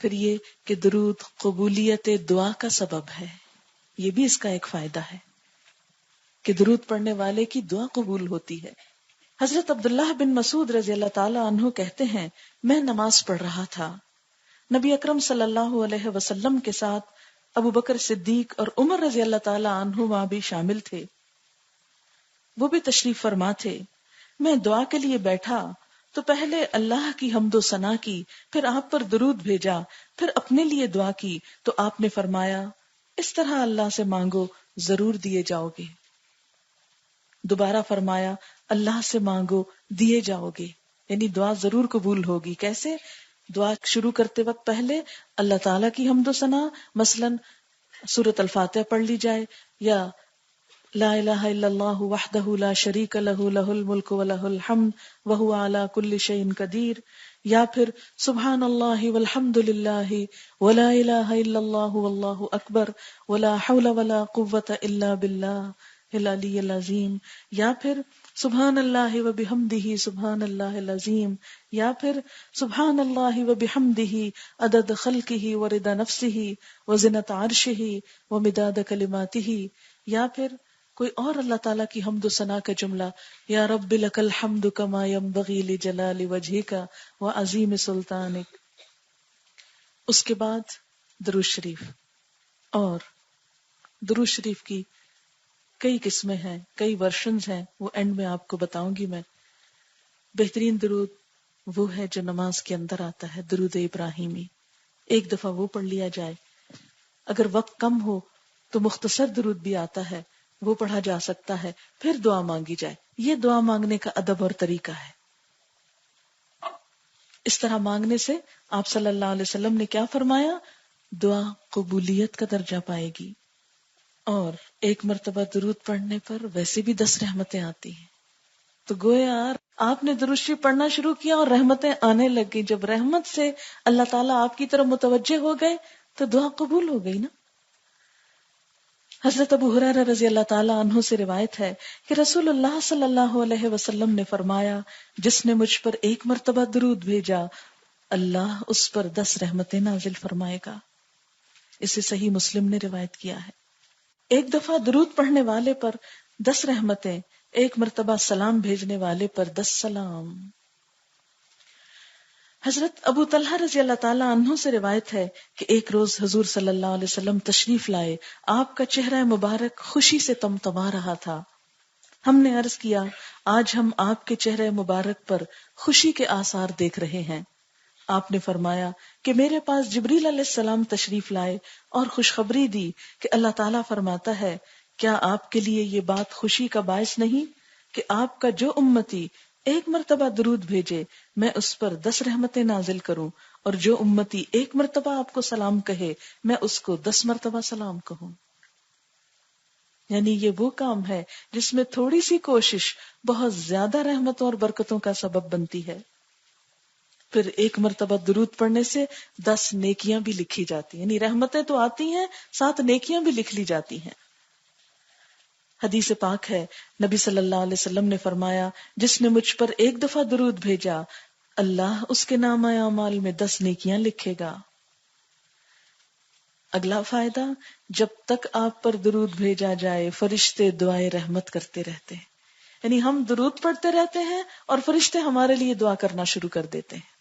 پھر یہ کہ درود قبولیت دعا کا سبب ہے، یہ بھی اس کا ایک فائدہ ہے کہ درود پڑھنے والے کی دعا قبول ہوتی ہے۔ حضرت عبداللہ بن مسعود رضی اللہ تعالی عنہ کہتے ہیں، میں نماز پڑھ رہا تھا، نبی اکرم صلی اللہ علیہ وسلم کے ساتھ ابو بکر صدیق اور عمر رضی اللہ تعالی عنہ وہاں بھی شامل تھے، وہ بھی تشریف فرما تھے۔ میں دعا کے لیے بیٹھا تو پہلے اللہ کی حمد و ثنا کی، پھر آپ پر درود بھیجا، پھر اپنے لیے دعا کی تو آپ نے فرمایا اس طرح اللہ سے مانگو ضرور دیے جاؤ گے۔ دوبارہ فرمایا اللہ سے مانگو دیے جاؤ گے، یعنی دعا ضرور قبول ہوگی۔ کیسے؟ دعا شروع کرتے وقت پہلے اللہ تعالیٰ کی حمد و ثنا، مثلا سورۃ الفاتحہ پڑھ لی جائے، یا لا الہ الا اللہ وحدہ لا شریک لہ لہ الملک ولہ الحمد وہو علی کل شیء قدیر، یا پھر سبحان اللہ والحمد للہ ولا الہ الا اللہ واللہ اکبر ولا حول ولا قوۃ الا باللہ العلی العظیم، یا پھر سبحان اللہ وبحمدہ سبحان اللہ العظیم، یا پھر سبحان اللہ وبحمدہ عدد خلقہ ورضا نفسہ وزنۃ عرشہ ومداد کلماتہ، یا پھر کوئی اور اللہ تعالیٰ کی حمد و ثنا کا جملہ، یا رب لک الحمد کما ینبغی لجلال وجہک وعظیم سلطانک۔ اس کے بعد درود شریف، اور درود شریف کی کئی قسمیں ہیں، کئی ورشنز ہیں، وہ اینڈ میں آپ کو بتاؤں گی میں۔ بہترین درود وہ ہے جو نماز کے اندر آتا ہے، درود ابراہیمی، ایک دفعہ وہ پڑھ لیا جائے۔ اگر وقت کم ہو تو مختصر درود بھی آتا ہے، وہ پڑھا جا سکتا ہے، پھر دعا مانگی جائے۔ یہ دعا مانگنے کا ادب اور طریقہ ہے۔ اس طرح مانگنے سے آپ صلی اللہ علیہ وسلم نے کیا فرمایا؟ دعا قبولیت کا درجہ پائے گی۔ اور ایک مرتبہ درود پڑھنے پر ویسے بھی 10 رحمتیں آتی ہیں، تو گویا آپ نے درود شریف پڑھنا شروع کیا اور رحمتیں آنے لگ گئی۔ جب رحمت سے اللہ تعالیٰ آپ کی طرف متوجہ ہو گئے تو دعا قبول ہو گئی نا۔ حضرت ابو ہریرہ رضی اللہ تعالیٰ عنہ سے روایت ہے کہ رسول اللہ صلی اللہ علیہ وسلم نے فرمایا، جس نے مجھ پر ایک مرتبہ درود بھیجا اللہ اس پر 10 رحمتیں نازل فرمائے گا۔ اسے صحیح مسلم نے روایت کیا ہے۔ ایک دفعہ درود پڑھنے والے پر 10 رحمتیں، ایک مرتبہ سلام بھیجنے والے پر 10 سلام۔ حضرت ابو طلحہ رضی اللہ تعالیٰ عنہ سے روایت ہے کہ ایک روز حضور صلی اللہ علیہ وسلم تشریف لائے، آپ کا چہرہ مبارک خوشی سے تمتما رہا تھا۔ ہم نے عرض کیا آج ہم آپ کے چہرہ مبارک پر خوشی کے آثار دیکھ رہے ہیں۔ آپ نے فرمایا کہ میرے پاس جبریل علیہ السلام تشریف لائے اور خوشخبری دی کہ اللہ تعالیٰ فرماتا ہے، کیا آپ کے لیے یہ بات خوشی کا باعث نہیں کہ آپ کا جو امتی ایک مرتبہ درود بھیجے میں اس پر 10 رحمتیں نازل کروں، اور جو امتی ایک مرتبہ آپ کو سلام کہے میں اس کو 10 مرتبہ سلام کہوں۔ یعنی یہ وہ کام ہے جس میں تھوڑی سی کوشش بہت زیادہ رحمتوں اور برکتوں کا سبب بنتی ہے۔ پھر ایک مرتبہ درود پڑھنے سے 10 نیکیاں بھی لکھی جاتی ہیں، یعنی رحمتیں تو آتی ہیں، ساتھ نیکیاں بھی لکھ لی جاتی ہیں۔ حدیث پاک ہے، نبی صلی اللہ علیہ وسلم نے فرمایا، جس نے مجھ پر ایک دفعہ درود بھیجا اللہ اس کے نامہ اعمال میں 10 نیکیاں لکھے گا۔ اگلا فائدہ، جب تک آپ پر درود بھیجا جائے فرشتے دعائے رحمت کرتے رہتے ہیں، یعنی ہم درود پڑھتے رہتے ہیں اور فرشتے ہمارے لیے دعا کرنا شروع کر دیتے ہیں۔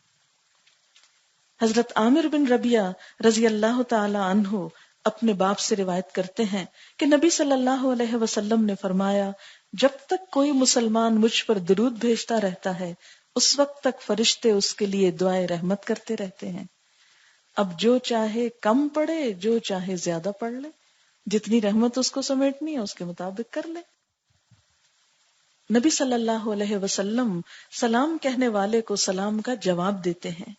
حضرت عامر بن ربیعہ رضی اللہ تعالی عنہ اپنے باپ سے روایت کرتے ہیں کہ نبی صلی اللہ علیہ وسلم نے فرمایا، جب تک کوئی مسلمان مجھ پر درود بھیجتا رہتا ہے اس وقت تک فرشتے اس کے لیے دعائے رحمت کرتے رہتے ہیں۔ اب جو چاہے کم پڑھے، جو چاہے زیادہ پڑھ لے، جتنی رحمت اس کو سمیٹنی ہے اس کے مطابق کر لے۔ نبی صلی اللہ علیہ وسلم سلام کہنے والے کو سلام کا جواب دیتے ہیں۔